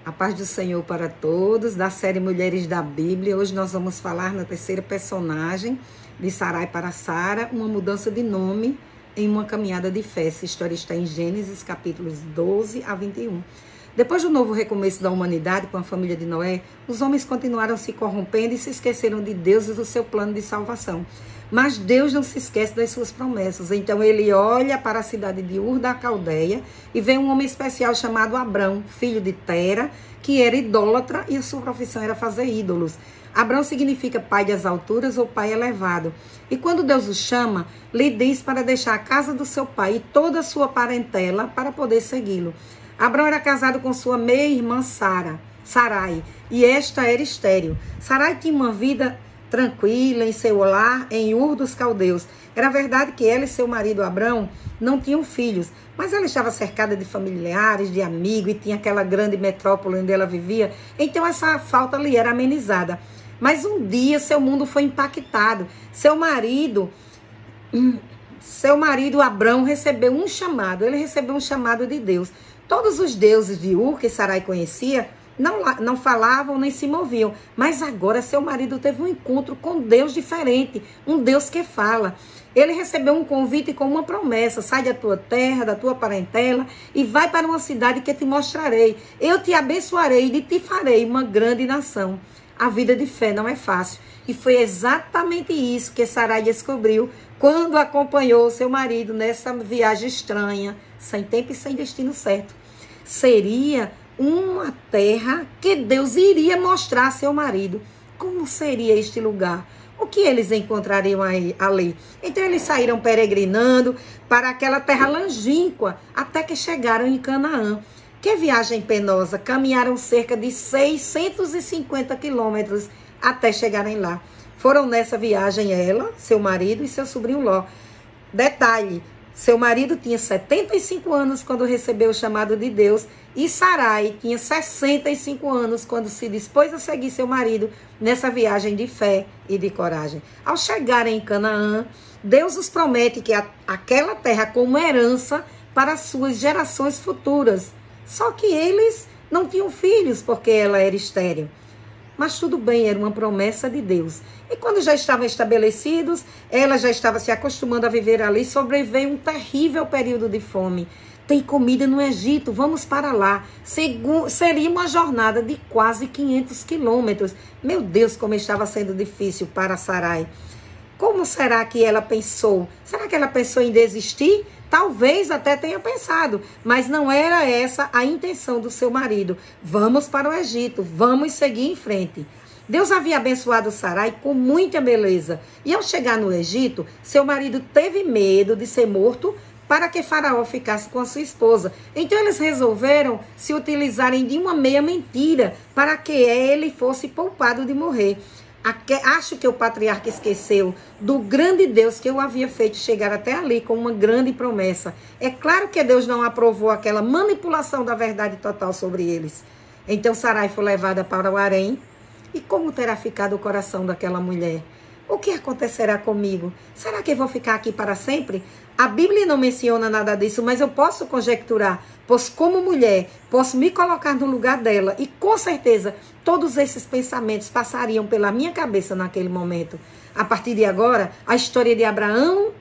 A paz do Senhor para todos, da série Mulheres da Bíblia. Hoje nós vamos falar na terceira personagem, de Sarai para Sara, uma mudança de nome em uma caminhada de fé. Essa história está em Gênesis, capítulos 12 a 21. Depois do novo recomeço da humanidade com a família de Noé, os homens continuaram se corrompendo e se esqueceram de Deus e do seu plano de salvação. Mas Deus não se esquece das suas promessas. Então ele olha para a cidade de Ur da Caldeia e vê um homem especial chamado Abrão, filho de Tera, que era idólatra e a sua profissão era fazer ídolos. Abrão significa pai das alturas ou pai elevado. E quando Deus o chama, lhe diz para deixar a casa do seu pai e toda a sua parentela para poder segui-lo. Abrão era casado com sua meia-irmã Sarai, e esta era estéril. Sarai tinha uma vida tranquila em seu lar, em Ur dos Caldeus. Era verdade que ela e seu marido Abrão não tinham filhos, mas ela estava cercada de familiares, de amigos, e tinha aquela grande metrópole onde ela vivia, então essa falta lhe era amenizada. Mas um dia seu mundo foi impactado. Seu marido Abrão recebeu um chamado, ele recebeu um chamado de Deus. Todos os deuses de Ur que Sarai conhecia não falavam nem se moviam, mas agora seu marido teve um encontro com Deus diferente, um Deus que fala. Ele recebeu um convite com uma promessa: sai da tua terra, da tua parentela e vai para uma cidade que te mostrarei. Eu te abençoarei e te farei uma grande nação. A vida de fé não é fácil, e foi exatamente isso que Sarai descobriu quando acompanhou seu marido nessa viagem estranha, sem tempo e sem destino certo. Seria uma terra que Deus iria mostrar a seu marido. Como seria este lugar? O que eles encontrariam ali? Então eles saíram peregrinando para aquela terra longínqua até que chegaram em Canaã. Que viagem penosa! Caminharam cerca de 650 quilômetros até chegarem lá. Foram nessa viagem ela, seu marido e seu sobrinho Ló. Detalhe: seu marido tinha 75 anos quando recebeu o chamado de Deus e Sarai tinha 65 anos quando se dispôs a seguir seu marido nessa viagem de fé e de coragem. Ao chegarem em Canaã, Deus os promete que aquela terra como herança para as suas gerações futuras. Só que eles não tinham filhos porque ela era estéril. Mas tudo bem, era uma promessa de Deus. E quando já estavam estabelecidos, ela já estava se acostumando a viver ali, sobreveio um terrível período de fome. Tem comida no Egito, vamos para lá. Seria uma jornada de quase 500 quilômetros. Meu Deus, como estava sendo difícil para Sarai. Como será que ela pensou? Será que ela pensou em desistir? Talvez até tenha pensado, mas não era essa a intenção do seu marido. Vamos para o Egito, vamos seguir em frente. Deus havia abençoado Sarai com muita beleza. E ao chegar no Egito, seu marido teve medo de ser morto para que Faraó ficasse com a sua esposa. Então eles resolveram se utilizarem de uma meia mentira para que ele fosse poupado de morrer. Acho que o patriarca esqueceu do grande Deus que o havia feito chegar até ali com uma grande promessa. É claro que Deus não aprovou aquela manipulação da verdade total sobre eles. Então Sarai foi levada para o harém. E como terá ficado o coração daquela mulher? O que acontecerá comigo? Será que eu vou ficar aqui para sempre? A Bíblia não menciona nada disso, mas eu posso conjecturar, pois como mulher, posso me colocar no lugar dela e com certeza todos esses pensamentos passariam pela minha cabeça naquele momento. A partir de agora, a história de Abrão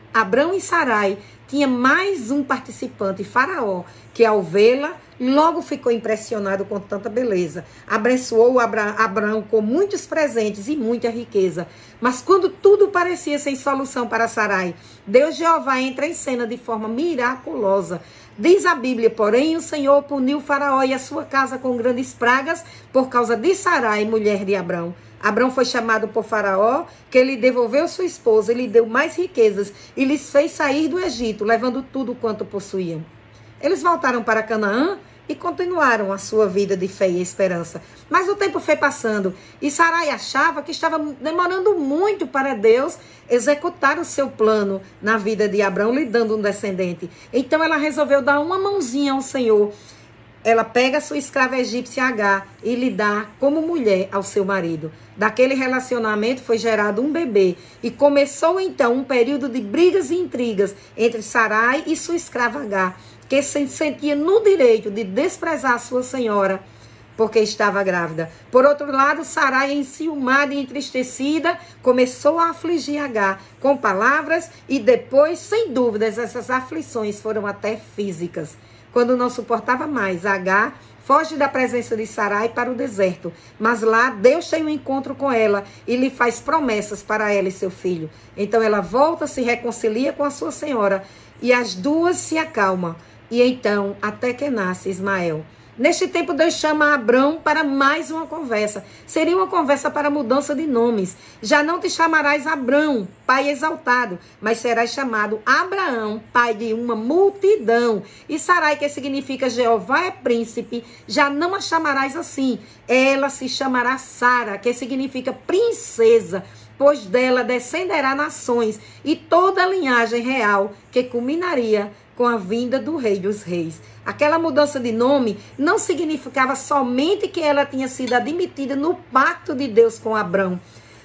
e Sarai tinha mais um participante, Faraó, que ao vê-la, logo ficou impressionado com tanta beleza. Abençoou Abrão com muitos presentes e muita riqueza. Mas quando tudo parecia sem solução para Sarai, Deus Jeová entra em cena de forma miraculosa. Diz a Bíblia, porém, o Senhor puniu Faraó e a sua casa com grandes pragas por causa de Sarai, mulher de Abrão. Abrão foi chamado por Faraó, que lhe devolveu sua esposa e lhe deu mais riquezas e lhes fez sair do Egito, levando tudo quanto possuíam. Eles voltaram para Canaã e continuaram a sua vida de fé e esperança. Mas o tempo foi passando e Sarai achava que estava demorando muito para Deus executar o seu plano na vida de Abrão, lhe dando um descendente. Então ela resolveu dar uma mãozinha ao Senhor. Ela pega a sua escrava egípcia Agar e lhe dá como mulher ao seu marido. Daquele relacionamento foi gerado um bebê e começou então um período de brigas e intrigas entre Sarai e sua escrava Agar, que se sentia no direito de desprezar a sua senhora porque estava grávida. Por outro lado, Sarai, enciumada e entristecida, começou a afligir Agar com palavras e depois, sem dúvidas, essas aflições foram até físicas. Quando não suportava mais, Agar foge da presença de Sarai para o deserto, mas lá Deus tem um encontro com ela e lhe faz promessas para ela e seu filho. Então ela volta, se reconcilia com a sua senhora e as duas se acalmam. E então, até que nasce Ismael. Neste tempo, Deus chama Abrão para mais uma conversa. Seria uma conversa para mudança de nomes. Já não te chamarás Abrão, pai exaltado, mas serás chamado Abraão, pai de uma multidão. E Sarai, que significa Jeová é príncipe, já não a chamarás assim. Ela se chamará Sara, que significa princesa, pois dela descenderá nações e toda a linhagem real que culminaria com a vinda do Rei dos Reis. Aquela mudança de nome não significava somente que ela tinha sido admitida no pacto de Deus com Abrão,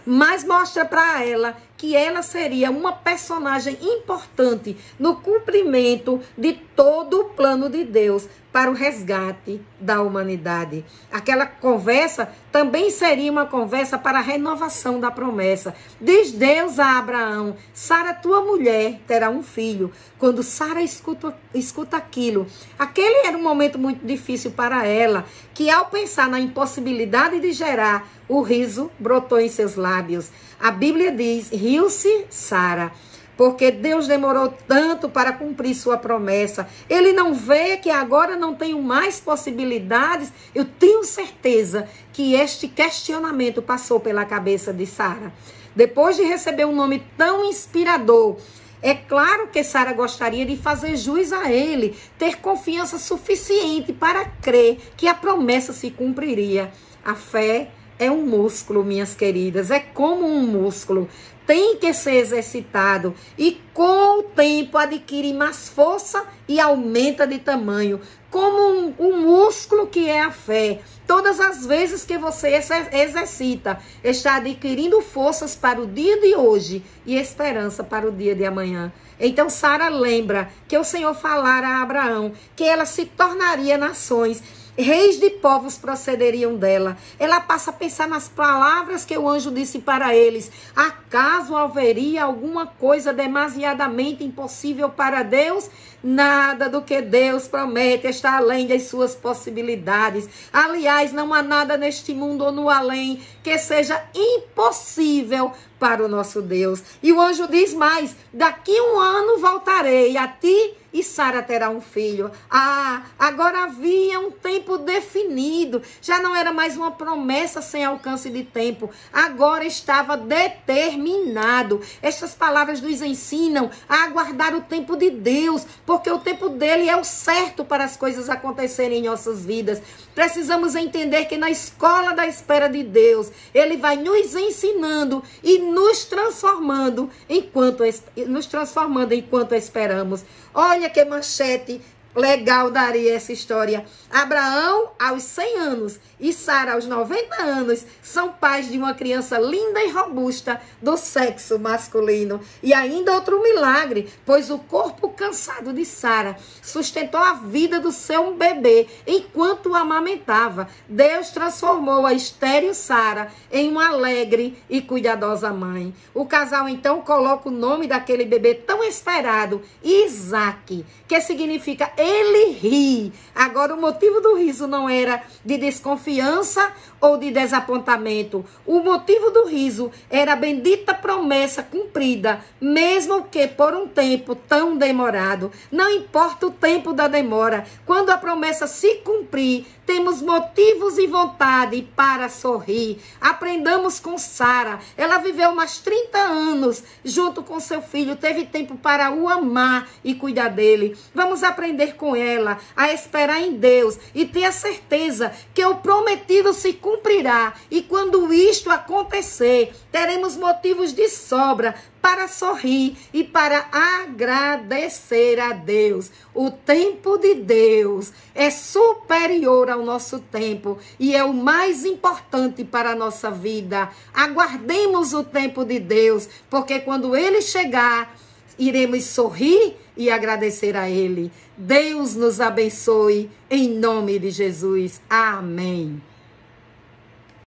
mas mostra para ela que ela seria uma personagem importante no cumprimento de todo o plano de Deus para o resgate da humanidade. Aquela conversa também seria uma conversa para a renovação da promessa. Diz Deus a Abraão: Sara, tua mulher, terá um filho. Quando Sara escuta aquilo, aquele era um momento muito difícil para ela, que ao pensar na impossibilidade de gerar, o riso brotou em seus lábios. A Bíblia diz: riu-se Sara, porque Deus demorou tanto para cumprir sua promessa. Ele não vê que agora não tenho mais possibilidades. Eu tenho certeza que este questionamento passou pela cabeça de Sara. Depois de receber um nome tão inspirador, é claro que Sara gostaria de fazer jus a ele, ter confiança suficiente para crer que a promessa se cumpriria. A fé é um músculo, minhas queridas, é como um músculo. Tem que ser exercitado e com o tempo adquire mais força e aumenta de tamanho, como um músculo que é a fé. Todas as vezes que você exercita, está adquirindo forças para o dia de hoje e esperança para o dia de amanhã. Então Sara lembra que o Senhor falara a Abraão que ela se tornaria nações. Reis de povos procederiam dela. Ela passa a pensar nas palavras que o anjo disse para eles. Acaso haveria alguma coisa demasiadamente impossível para Deus? Nada do que Deus promete está além das suas possibilidades. Aliás, não há nada neste mundo ou no além que seja impossível para o nosso Deus. E o anjo diz mais: daqui um ano voltarei a ti e Sara terá um filho. Agora havia um tempo definido. Já não era mais uma promessa sem alcance de tempo. Agora estava determinado. Estas palavras nos ensinam a aguardar o tempo de Deus, porque o tempo dele é o certo para as coisas acontecerem em nossas vidas. Precisamos entender que na escola da espera de Deus, ele vai nos ensinando e nos transformando enquanto esperamos. Olha que manchete legal daria essa história. Abraão aos 100 anos e Sara aos 90 anos são pais de uma criança linda e robusta do sexo masculino. E ainda outro milagre, pois o corpo cansado de Sara sustentou a vida do seu bebê enquanto o amamentava. Deus transformou a estéril Sara em uma alegre e cuidadosa mãe. O casal então coloca o nome daquele bebê tão esperado, Isaque, que significa ele ri. Agora, o motivo do riso não era de desconfiança ou de desapontamento. O motivo do riso era a bendita promessa cumprida, mesmo que por um tempo tão demorado. Não importa o tempo da demora, quando a promessa se cumprir, temos motivos e vontade para sorrir. Aprendamos com Sara. Ela viveu mais 30 anos junto com seu filho, teve tempo para o amar e cuidar dele. Vamos aprender com ela a esperar em Deus e ter a certeza que o prometido se cumprirá. E quando isto acontecer, teremos motivos de sobra para sorrir e para agradecer a Deus. O tempo de Deus é superior ao nosso tempo e é o mais importante para a nossa vida. Aguardemos o tempo de Deus, porque quando ele chegar, iremos sorrir e agradecer a Ele. Deus nos abençoe, em nome de Jesus. Amém.